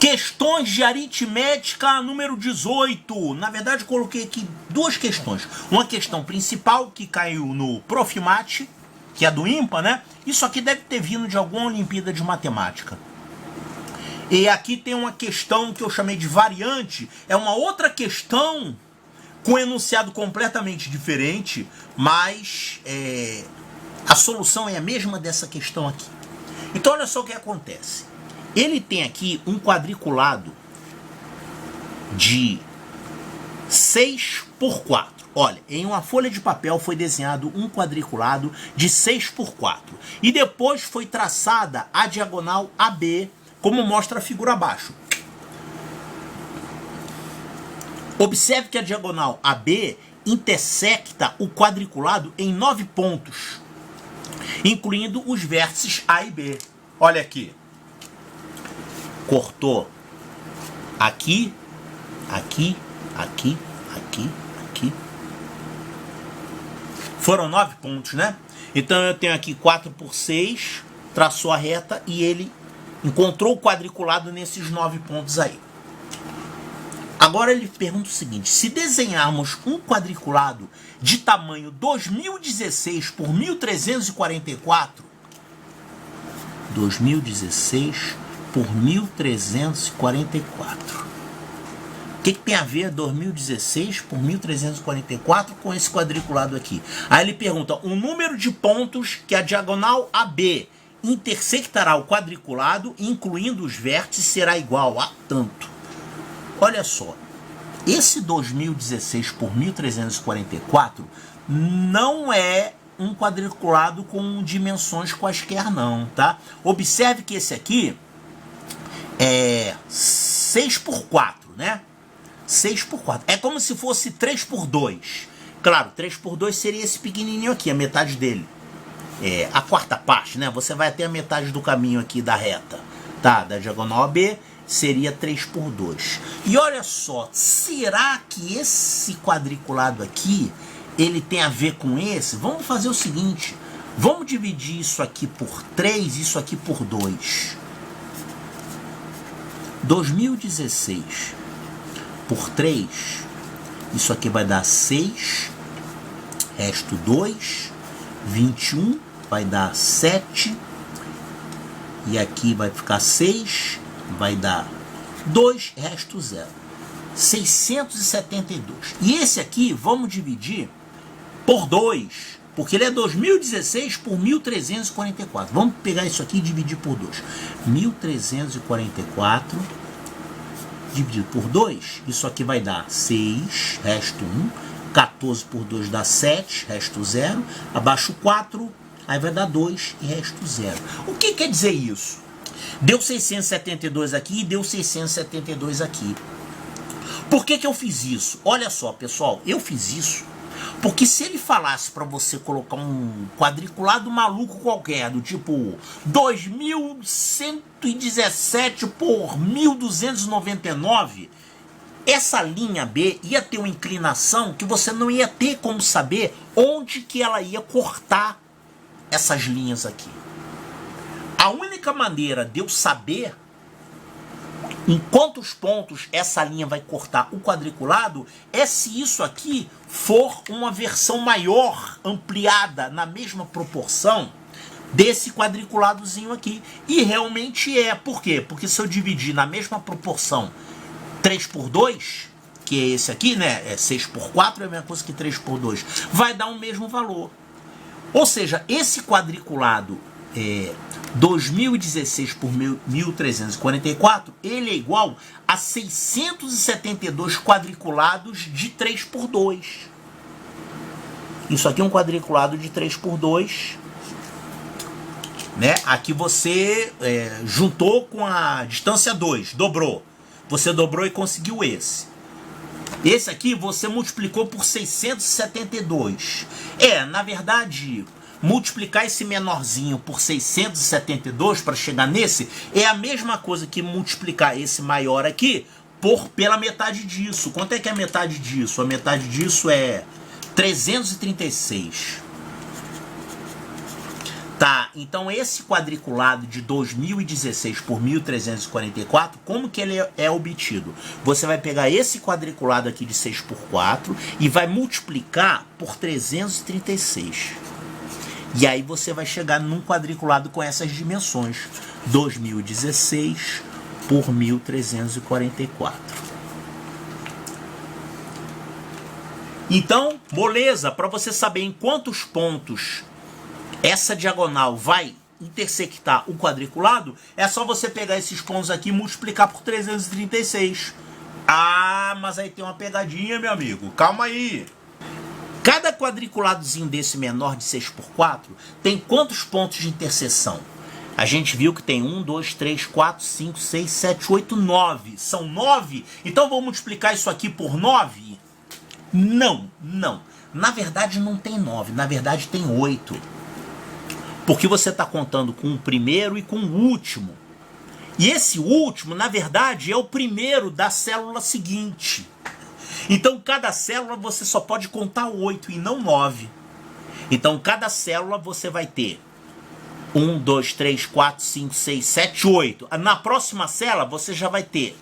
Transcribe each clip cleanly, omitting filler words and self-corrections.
Questões de aritmética número 18. Na verdade, eu coloquei aqui duas questões. Uma questão principal que caiu no Profimate, que é do IMPA, né? Isso aqui deve ter vindo de alguma Olimpíada de Matemática. E aqui tem uma questão que eu chamei de variante. É uma outra questão com enunciado completamente diferente, mas a solução é a mesma dessa questão aqui. Então olha só o que acontece. Ele tem aqui um quadriculado de 6 por 4. Olha, em uma folha de papel foi desenhado um quadriculado de 6 por 4. E depois foi traçada a diagonal AB, como mostra a figura abaixo. Observe que a diagonal AB intersecta o quadriculado em 9 pontos, incluindo os vértices A e B. Olha aqui. Cortou aqui, aqui, aqui, aqui, aqui. Foram 9 pontos, né? Então eu tenho aqui 4 por 6, traçou a reta e ele encontrou o quadriculado nesses 9 pontos aí. Agora ele pergunta o seguinte: se desenharmos um quadriculado de tamanho 2016 por 1344, 2016 por 1344. O que tem a ver 2016 por 1344 com esse quadriculado aqui? Aí ele pergunta o número de pontos que a diagonal AB intersectará o quadriculado, incluindo os vértices, será igual a tanto. Olha só, esse 2016 por 1344 não é um quadriculado com dimensões quaisquer não, tá? Observe que esse aqui é 6 por 4, né? 6 por 4. É como se fosse 3 por 2. Claro, 3 por 2 seria esse pequenininho aqui, a metade dele. É a quarta parte, né? Você vai até a metade do caminho aqui da reta, tá? Da diagonal AB seria 3 por 2. E olha só, será que esse quadriculado aqui, ele tem a ver com esse? Vamos fazer o seguinte, vamos dividir isso aqui por 3, isso aqui por 2. 2016 por 3, isso aqui vai dar 6, resto 2, 21, vai dar 7, e aqui vai ficar 6, vai dar 2, resto 0. 672. E esse aqui vamos dividir por 2, porque ele é 2016 por 1344. Vamos pegar isso aqui e dividir por 2. 1344 dividido por 2, isso aqui vai dar 6, resto 1. 14 por 2 dá 7, resto 0. Abaixo 4, aí vai dar 2 e resto 0. O que quer dizer isso? Deu 672 aqui e deu 672 aqui. Por que eu fiz isso? Olha só, pessoal, eu fiz isso porque se ele falasse para você colocar um quadriculado maluco qualquer, do tipo 2117 por 1299, essa linha B ia ter uma inclinação que você não ia ter como saber onde que ela ia cortar essas linhas aqui. A única maneira de eu saber em quantos pontos essa linha vai cortar o quadriculado é se isso aqui for uma versão maior, ampliada, na mesma proporção desse quadriculadozinho aqui. E realmente é. Por quê? Porque se eu dividir na mesma proporção 3 por 2, que é esse aqui, né? É 6 por 4, é a mesma coisa que 3 por 2. Vai dar o mesmo valor. Ou seja, esse quadriculado 2016 por 1344, ele é igual a 672 quadriculados de 3 por 2. Isso aqui é um quadriculado de 3 por 2. Né? Aqui você juntou com a distância 2, dobrou. Você dobrou e conseguiu esse. Esse aqui você multiplicou por 672. Na verdade, multiplicar esse menorzinho por 672 para chegar nesse é a mesma coisa que multiplicar esse maior aqui pela metade disso. Quanto é que é a metade disso? A metade disso é 336. Tá, então esse quadriculado de 2016 por 1344, como que ele é obtido? Você vai pegar esse quadriculado aqui de 6 por 4 e vai multiplicar por 336. E aí você vai chegar num quadriculado com essas dimensões. 2016 por 1344. Então, moleza, para você saber em quantos pontos essa diagonal vai intersectar o quadriculado, é só você pegar esses pontos aqui e multiplicar por 336. Ah, mas aí tem uma pegadinha, meu amigo. Calma aí. Cada quadriculadozinho desse menor de 6 por 4 tem quantos pontos de interseção? A gente viu que tem 1, 2, 3, 4, 5, 6, 7, 8, 9. São 9? Então vou multiplicar isso aqui por 9? Não, não. Na verdade não tem 9, na verdade tem 8. Porque você está contando com o primeiro e com o último. E esse último, na verdade, é o primeiro da célula seguinte. Então, cada célula você só pode contar 8 e não 9. Então, cada célula você vai ter 1, 2, 3, 4, 5, 6, 7, 8. Na próxima célula você já vai ter.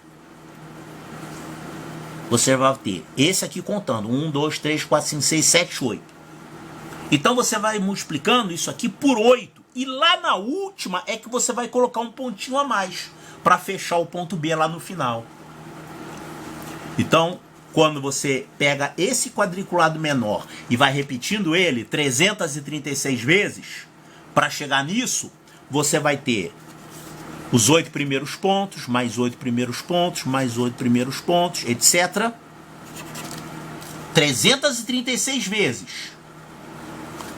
Você vai ter esse aqui contando. 1, 2, 3, 4, 5, 6, 7, 8. Então você vai multiplicando isso aqui por 8. E lá na última é que você vai colocar um pontinho a mais para fechar o ponto B lá no final. Então, quando você pega esse quadriculado menor e vai repetindo ele 336 vezes, para chegar nisso, você vai ter os 8 primeiros pontos, mais 8 primeiros pontos, mais 8 primeiros pontos, etc. 336 vezes.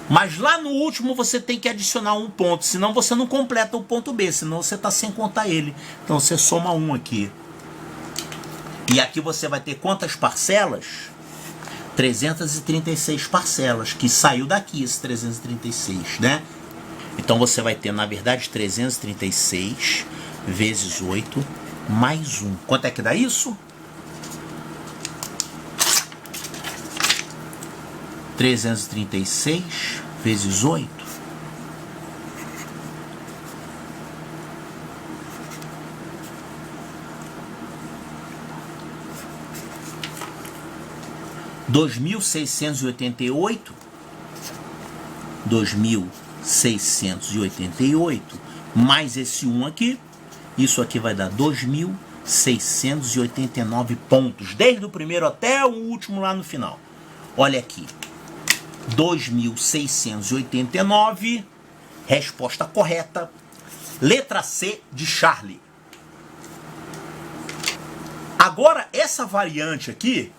Mas lá no último você tem que adicionar um ponto, senão você não completa o ponto B, senão você está sem contar ele. Então você soma um aqui. E aqui você vai ter quantas parcelas? 336 parcelas, que saiu daqui esse 336, né? Então você vai ter, na verdade, 336 vezes 8 mais 1. Quanto é que dá isso? 336 vezes 8. Dois mil seiscentos e oitenta e oito, 2.688 mais esse 1 aqui, isso aqui vai dar 2.689 pontos, desde o primeiro até o último lá no final. Olha aqui, 2.689, resposta correta, letra C de Charlie. Agora, essa variante aqui,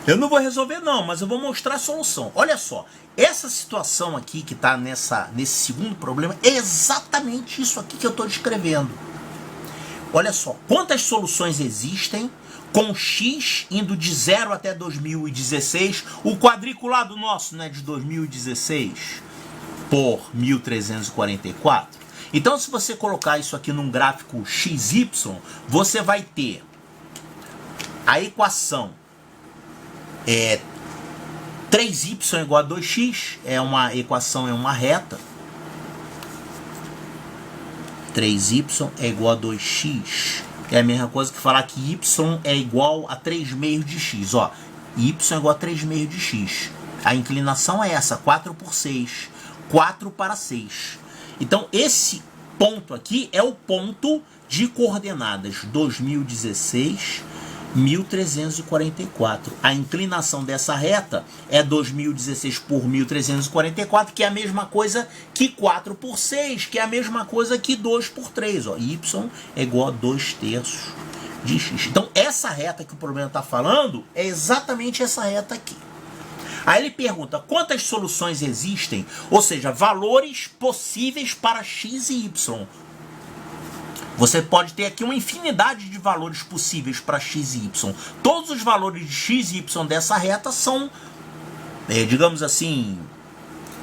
eu não vou resolver não, mas eu vou mostrar a solução. Olha só, essa situação aqui que está nesse segundo problema é exatamente isso aqui que eu estou descrevendo. Olha só, quantas soluções existem com x indo de 0 até 2016, o quadriculado nosso, né, de 2016 por 1344. Então, se você colocar isso aqui num gráfico XY, você vai ter a equação 3y igual a 2x, é uma equação, é uma reta. 3y é igual a 2x. É a mesma coisa que falar que y é igual a 3 meios de x. Ó, y é igual a 3 meios de x. A inclinação é essa, 4 por 6. 4 para 6. Então, esse ponto aqui é o ponto de coordenadas 2016, 1344. A inclinação dessa reta é 2016 por 1344, que é a mesma coisa que 4 por 6, que é a mesma coisa que 2 por 3. Ó. Y é igual a 2 terços de x. Então, essa reta que o problema está falando é exatamente essa reta aqui. Aí ele pergunta quantas soluções existem, ou seja, valores possíveis para x e y. Você pode ter aqui uma infinidade de valores possíveis para x e y. Todos os valores de x e y dessa reta são, digamos assim,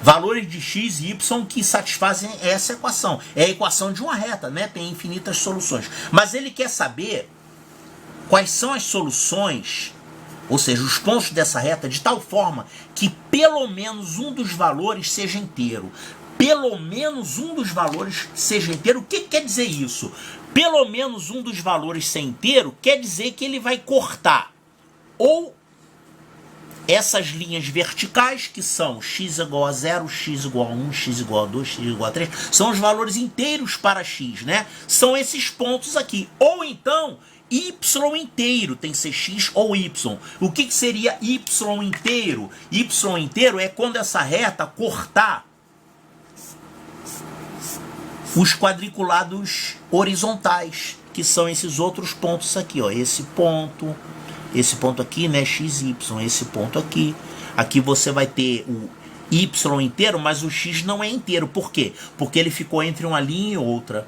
valores de x e y que satisfazem essa equação. É a equação de uma reta, né? Tem infinitas soluções. Mas ele quer saber quais são as soluções, ou seja, os pontos dessa reta, de tal forma que pelo menos um dos valores seja inteiro. pelo menos um dos valores seja inteiro. O que quer dizer isso? Pelo menos um dos valores ser inteiro quer dizer que ele vai cortar ou essas linhas verticais, que são x igual a 0, x igual a 1, x igual a 2, x igual a 3, são os valores inteiros para x, né? São esses pontos aqui. Ou então, y inteiro, tem que ser x ou y. O que seria y inteiro? Y inteiro é quando essa reta cortar os quadriculados horizontais, que são esses outros pontos aqui, ó. Esse ponto aqui, né, XY, esse ponto aqui. Aqui você vai ter o Y inteiro, mas o X não é inteiro. Por quê? Porque ele ficou entre uma linha e outra.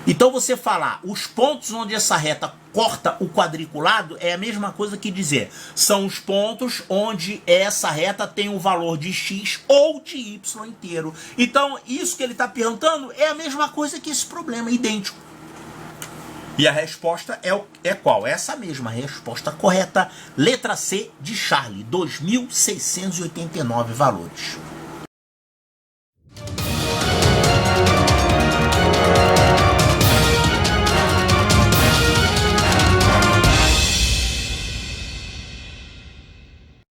Então você falar os pontos onde essa reta corta o quadriculado é a mesma coisa que dizer são os pontos onde essa reta tem um valor de X ou de Y inteiro. Então isso que ele está perguntando é a mesma coisa que esse problema, idêntico. E a resposta é qual? Essa mesma resposta correta. Letra C de Charlie, 2.689 valores.